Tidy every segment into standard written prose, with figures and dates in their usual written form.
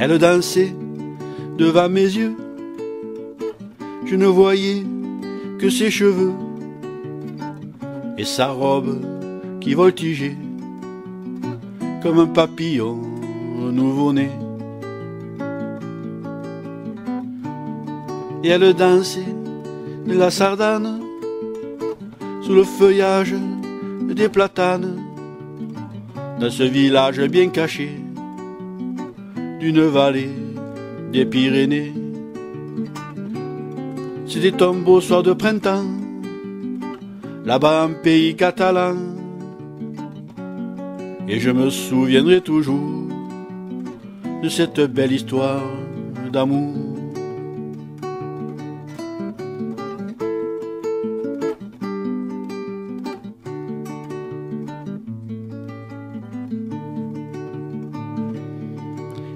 Elle dansait devant mes yeux, je ne voyais que ses cheveux et sa robe qui voltigeait comme un papillon nouveau-né. Et elle dansait de la sardane sous le feuillage des platanes, dans ce village bien caché d'une vallée des Pyrénées. C'était un beau soir de printemps, là-bas en pays catalan, et je me souviendrai toujours de cette belle histoire d'amour.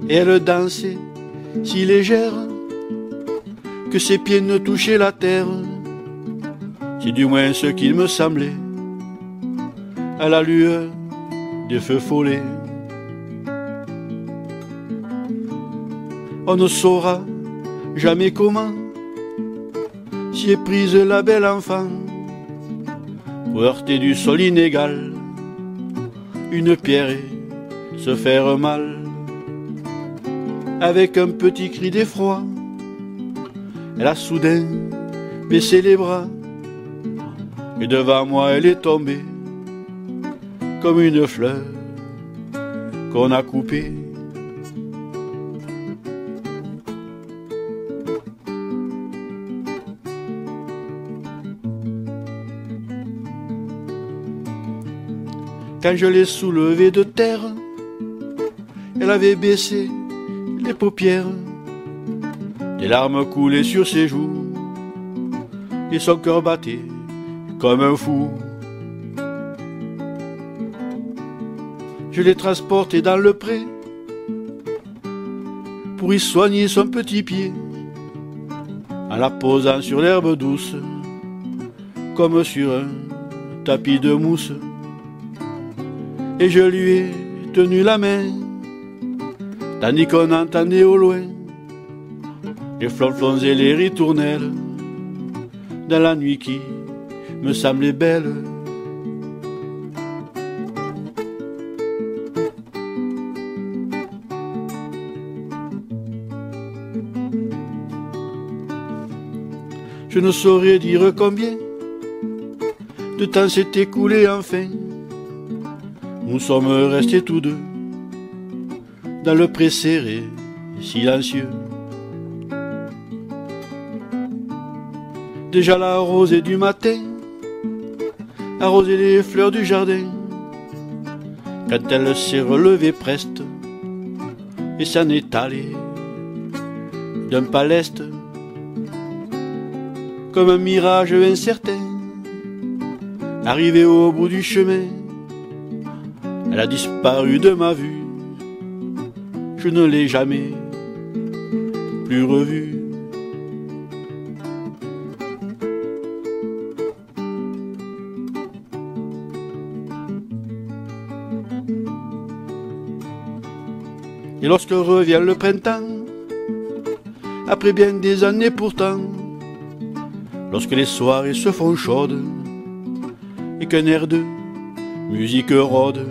Et elle dansait si légère que ses pieds ne touchaient la terre, c'est du moins ce qu'il me semblait à la lueur des feux follets. On ne saura jamais comment s'y est prise la belle enfant pour heurter du sol inégal une pierre et se faire mal. Avec un petit cri d'effroi, elle a soudain baissé les bras, et devant moi elle est tombée comme une fleur qu'on a coupée. Quand je l'ai soulevée de terre, elle avait baissé les paupières, des larmes coulaient sur ses joues, et son cœur battait comme un fou. Je l'ai transportée dans le pré pour y soigner son petit pied, en la posant sur l'herbe douce, comme sur un tapis de mousse. Et je lui ai tenu la main, tandis qu'on entendait au loin les flonflons et les ritournelles dans la nuit qui me semblait belle. Je ne saurais dire combien de temps s'est écoulé enfin. Nous sommes restés tous deux dans le pré serré, silencieux. Déjà la rosée du matin arrosait les fleurs du jardin, quand elle s'est relevée preste et s'en est allée d'un pas leste, comme un mirage incertain. Arrivée au bout du chemin, elle a disparu de ma vue. Je ne l'ai jamais plus revue. Et lorsque revient le printemps, après bien des années pourtant, lorsque les soirées se font chaudes et qu'un air de musique rôde,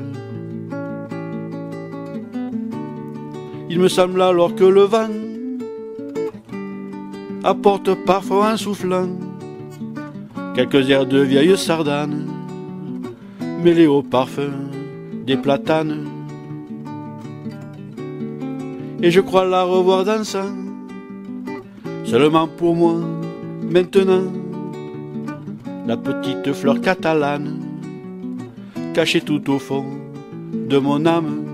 il me semble alors que le vent apporte parfois en soufflant quelques airs de vieilles sardanes mêlés au parfum des platanes. Et je crois la revoir dansant, seulement pour moi maintenant, la petite fleur catalane cachée tout au fond de mon âme.